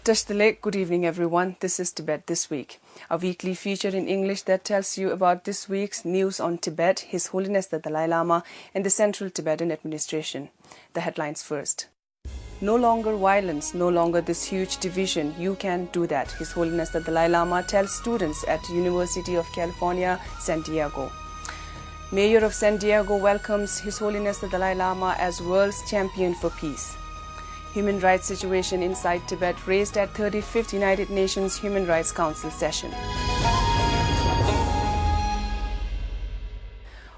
Tashtale, good evening everyone. This is Tibet This Week, a weekly feature in English that tells you about this week's news on Tibet, His Holiness the Dalai Lama, and the Central Tibetan Administration. The headlines first. No longer violence, no longer this huge division. You can do that, His Holiness the Dalai Lama tells students at University of California, San Diego. Mayor of San Diego welcomes His Holiness the Dalai Lama as world's champion for peace. Human rights situation inside Tibet raised at 35th United Nations Human Rights Council session.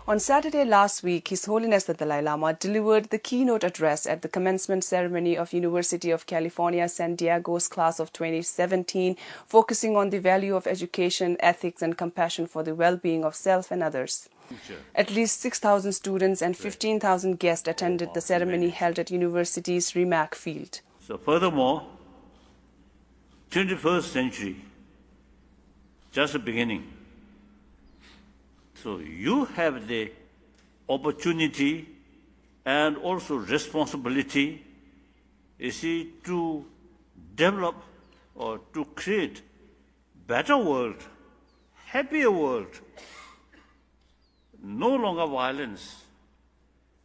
On Saturday last week, His Holiness the Dalai Lama delivered the keynote address at the commencement ceremony of University of California, San Diego's class of 2017, focusing on the value of education, ethics, and compassion for the well-being of self and others. At least 6,000 students and 15,000 guests attended the ceremony held at University's Rimac Field. So furthermore, 21st century, just the beginning. So you have the opportunity and also responsibility, you see, to develop or to create better world, happier world. No longer violence,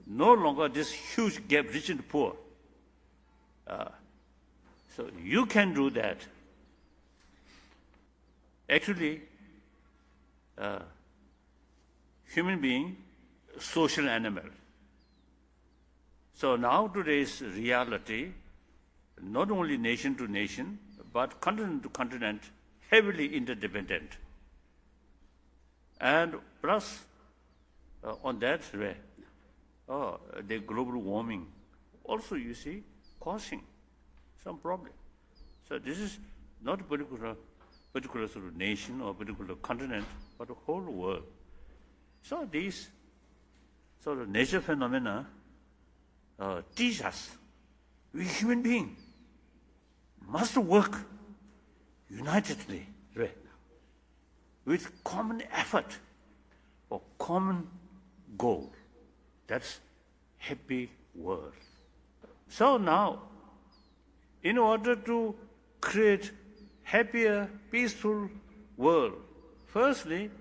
no longer this huge gap, rich and poor. So you can do that. Actually, human being, social animal. So now today's reality, not only nation to nation, but continent to continent, heavily interdependent. And plus, on that way, the global warming also, you see, causing some problem. So this is not a particular sort of nation or particular continent, but the whole world. So these sort of nature phenomena teach us, we human beings must work unitedly, right, with common effort or common goal. That's happy world. So now, in order to create happier, peaceful world, firstly,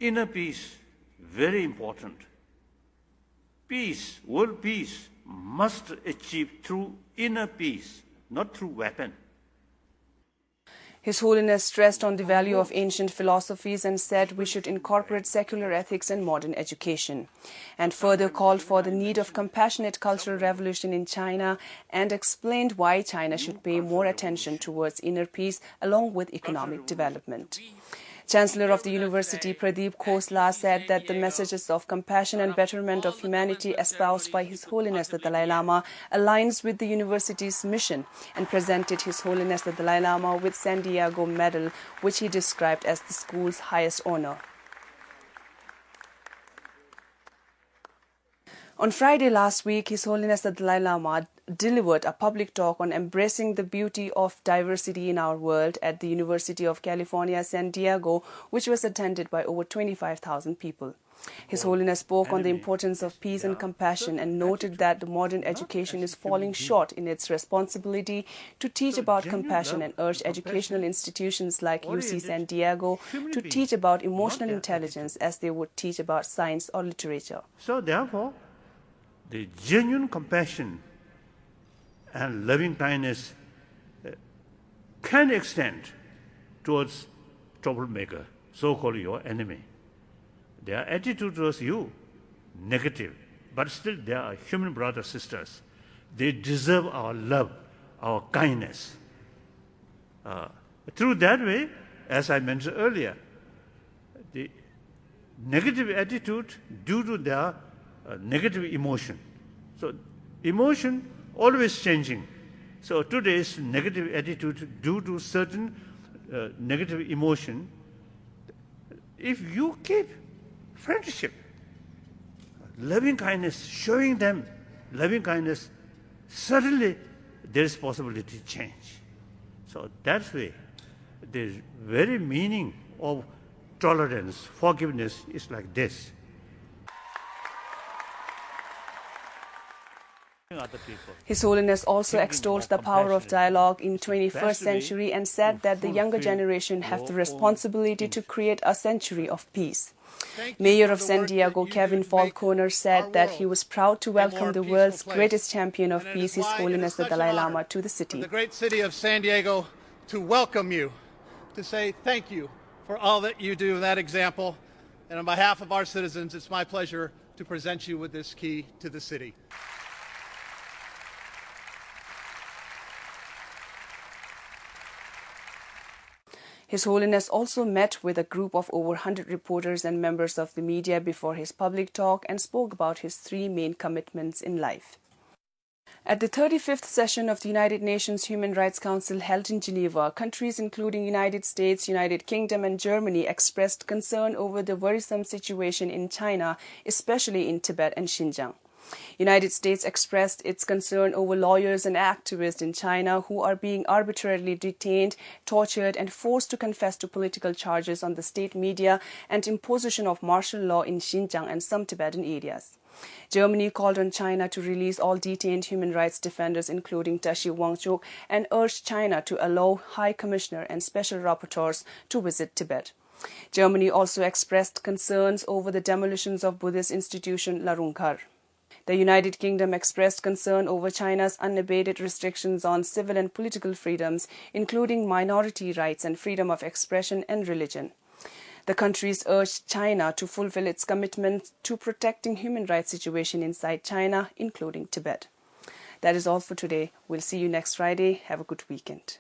inner peace, very important. Peace, world peace, must achieve through inner peace, not through weapon. His Holiness stressed on the value of ancient philosophies and said we should incorporate secular ethics in modern education, and further called for the need of compassionate cultural revolution in China and explained why China should pay more attention towards inner peace along with economic development. Chancellor of the University, Pradeep Khosla, said that the messages of compassion and betterment of humanity espoused by His Holiness the Dalai Lama aligns with the university's mission and presented His Holiness the Dalai Lama with San Diego Medal, which he described as the school's highest honor. On Friday last week, His Holiness the Dalai Lama delivered a public talk on embracing the beauty of diversity in our world at the University of California, San Diego, which was attended by over 25,000 people. His Holiness spoke on the importance of peace and compassion and noted that the modern education is falling short in its responsibility to teach about compassion and urged educational institutions like UC San Diego to teach about emotional intelligence as they would teach about science or literature. So therefore, the genuine compassion and loving kindness can extend towards troublemaker, so-called your enemy. Their attitude towards you, negative, but still they are human brothers, sisters. They deserve our love, our kindness. Through that way, as I mentioned earlier, the negative attitude due to their negative emotion. So emotion always changing. So today's negative attitude due to certain negative emotion, if you keep friendship, loving kindness, showing them loving kindness, certainly there is possibility to change. So that way, the very meaning of tolerance, forgiveness is like this. His Holiness also extolled the power of dialogue in 21st century and said that the younger generation have the responsibility to create a century of peace. Mayor of San Diego, Kevin Falconer, said that he was proud to welcome the world's greatest champion of peace, His Holiness the Dalai Lama, to the city. The great city of San Diego, to welcome you, to say thank you for all that you do, that example. And on behalf of our citizens, it's my pleasure to present you with this key to the city. His Holiness also met with a group of over 100 reporters and members of the media before his public talk and spoke about his three main commitments in life. At the 35th session of the United Nations Human Rights Council held in Geneva, countries including United States, United Kingdom and Germany expressed concern over the worrisome situation in China, especially in Tibet and Xinjiang. United States expressed its concern over lawyers and activists in China who are being arbitrarily detained, tortured and forced to confess to political charges on the state media and imposition of martial law in Xinjiang and some Tibetan areas. Germany called on China to release all detained human rights defenders, including Tashi Wangchuk, and urged China to allow High Commissioner and Special Rapporteurs to visit Tibet. Germany also expressed concerns over the demolitions of Buddhist institution Larungkar. The United Kingdom expressed concern over China's unabated restrictions on civil and political freedoms, including minority rights and freedom of expression and religion. The countries urged China to fulfill its commitment to protecting human rights situation inside China, including Tibet. That is all for today. We'll see you next Friday. Have a good weekend.